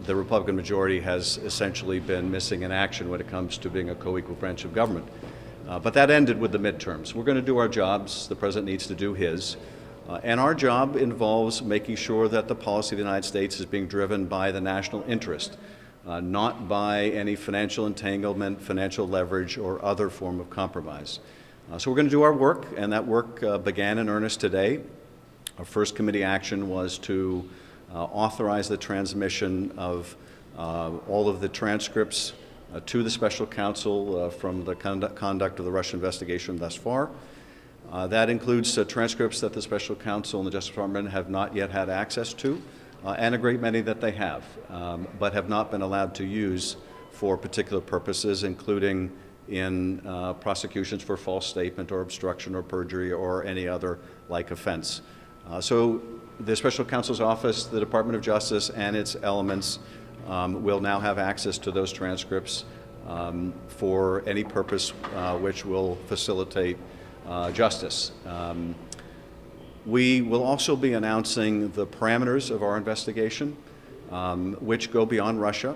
the Republican majority has essentially been missing in action when it comes to being a co-equal branch of government. But that ended with the midterms. We're going to do our jobs. The president needs to do his. And our job involves making sure that the policy of the United States is being driven by the national interest, not by any financial entanglement, financial leverage, or other form of compromise. So we're going to do our work, and that work began in earnest today. Our first committee action was to authorize the transmission of all of the transcripts to the special counsel from the conduct of the Russia investigation thus far. That includes transcripts that the special counsel and the Justice Department have not yet had access to, and a great many that they have, but have not been allowed to use for particular purposes, including in prosecutions for false statement or obstruction or perjury or any other like offense. So the special counsel's office, the Department of Justice, and its elements will now have access to those transcripts for any purpose which will facilitate justice. We will also be announcing the parameters of our investigation, which go beyond Russia,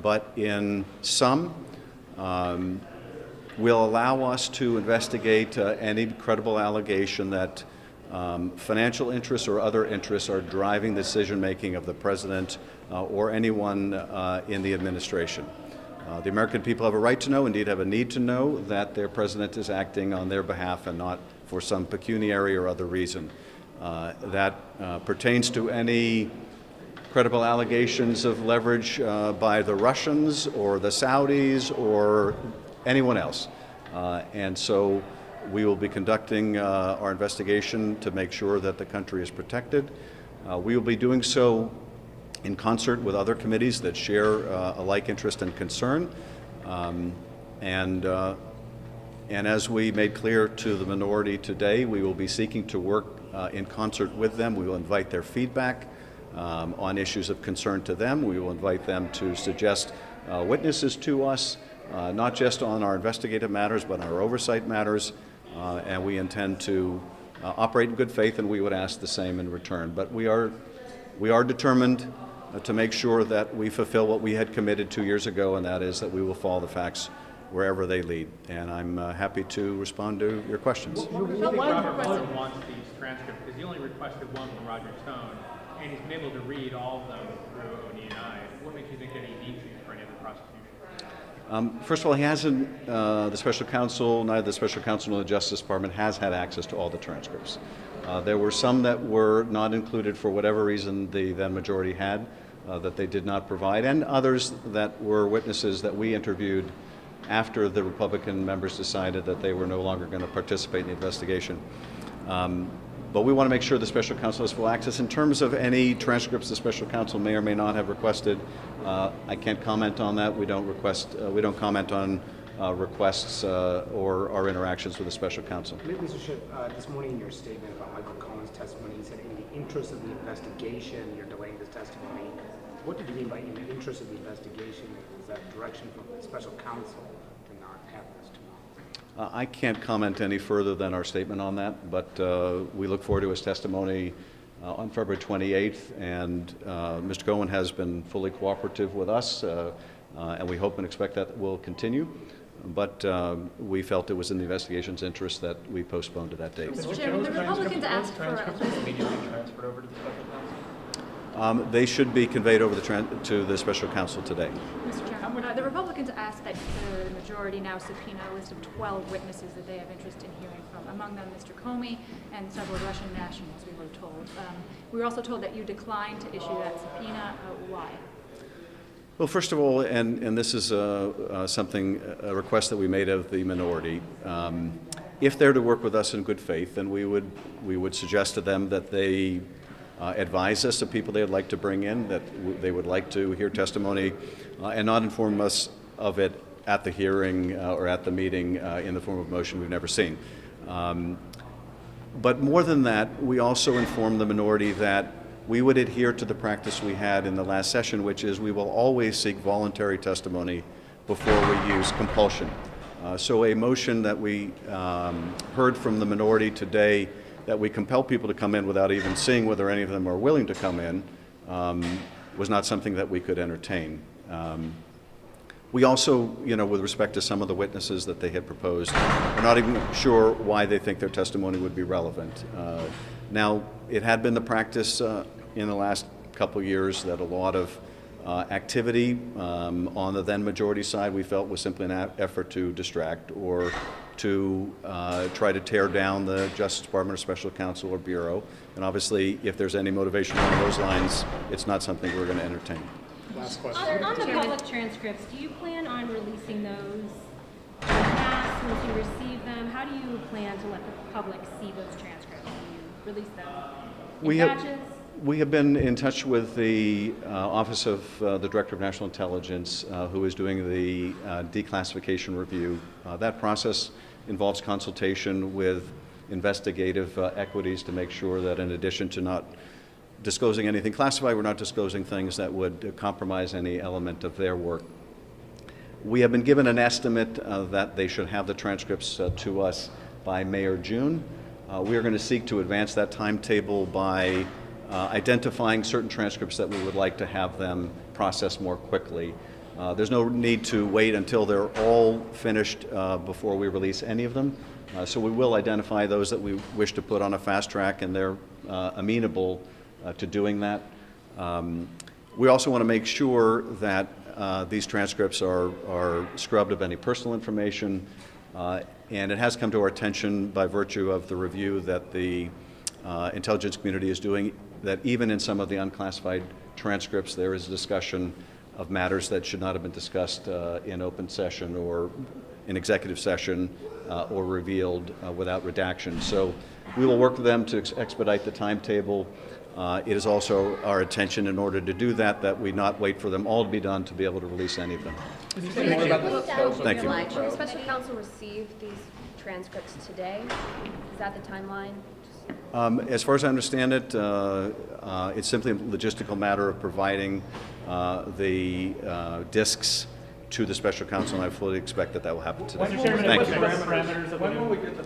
but in some will allow us to investigate any credible allegation that financial interests or other interests are driving the decision-making of the president or anyone in the administration. The American people have a right to know, indeed have a need to know, that their president is acting on their behalf and not for some pecuniary or other reason. That pertains to any credible allegations of leverage by the Russians or the Saudis or anyone else. And so we will be conducting our investigation to make sure that the country is protected. We will be doing so in concert with other committees that share a like interest and concern. And as we made clear to the minority today, we will be seeking to work in concert with them. We will invite their feedback on issues of concern to them. We will invite them to suggest witnesses to us, not just on our investigative matters, but on our oversight matters. And we intend to operate in good faith, and we would ask the same in return. But we are determined to make sure that we fulfill what we had committed 2 years ago, and that is that we will follow the facts wherever they lead. And I'm happy to respond to your questions. Well, do you think Robert Mueller wants these transcripts? Because he only requested one from Roger Stone, and he's been able to read all of them through ODNI. What makes you think that he needs these for any other prosecution? First of all, he hasn't, the special counsel, neither the special counsel nor the Justice Department has had access to all the transcripts. There were some that were not included for whatever reason the then majority had, that they did not provide, and others that were witnesses that we interviewed after the Republican members decided that they were no longer going to participate in the investigation. But we want to make sure the special counsel has full access. In terms of any transcripts the special counsel may or may not have requested, I can't comment on that. We don't comment on requests or our interactions with the special counsel. Mr. Schiff, this morning in your statement about Michael Cohen's testimony, you said in the interest of the investigation, you're delaying this testimony. What did you mean by in the interest of the investigation? Was that direction from the special counsel to not have this tomorrow? I can't comment any further than our statement on that, but we look forward to his testimony on February 28th, and Mr. Cohen has been fully cooperative with us, and we hope and expect that will continue. But we felt it was in the investigation's interest that we postponed to that date. Mr. Chairman, the Republicans asked for immediately transferred over to the special counsel? They should be conveyed over to the special counsel today. Mr. Chairman, the Republicans asked that the majority now subpoena a list of 12 witnesses that they have interest in hearing from, among them Mr. Comey and several Russian nationals, we were told. We were also told that you declined to issue that subpoena. Why? Well, first of all, and this is a request that we made of the minority, if they're to work with us in good faith, then we would suggest to them that they advise us of people they would like to bring in, that they would like to hear testimony, and not inform us of it at the hearing or at the meeting in the form of motion we've never seen. But more than that, we also informed the minority that we would adhere to the practice we had in the last session, which is we will always seek voluntary testimony before we use compulsion. So a motion that we heard from the minority today that we compel people to come in without even seeing whether any of them are willing to come in was not something that we could entertain. We also, with respect to some of the witnesses that they had proposed, we're not even sure why they think their testimony would be relevant. Now, it had been the practice in the last couple years that a lot of activity on the then majority side we felt was simply an effort to distract or to try to tear down the Justice Department or Special Counsel or Bureau. And obviously, if there's any motivation along those lines, it's not something we're going to entertain. Last question. On the public transcripts, do you plan on releasing those fast once you receive them? How do you plan to let the public see those transcripts when you release them? In batches? We have been in touch with the Office of the Director of National Intelligence, who is doing the declassification review. That process involves consultation with investigative equities to make sure that in addition to not disclosing anything classified, we're not disclosing things that would compromise any element of their work. We have been given an estimate that they should have the transcripts to us by May or June. We are going to seek to advance that timetable by identifying certain transcripts that we would like to have them processed more quickly. There's no need to wait until they're all finished before we release any of them. So we will identify those that we wish to put on a fast track, and they're amenable to doing that. We also want to make sure that these transcripts are scrubbed of any personal information, and it has come to our attention by virtue of the review that the intelligence community is doing, that even in some of the unclassified transcripts there is a discussion of matters that should not have been discussed in open session or in executive session or revealed without redaction. So we will work with them to expedite the timetable. It is also our intention, in order to do that, that we not wait for them all to be done to be able to release any of them. Thank you. Will the special counsel receive these transcripts today? Is that the timeline? As far as I understand it, it's simply a logistical matter of providing the discs to the special counsel, and I fully expect that that will happen today. Thank you. When will we get the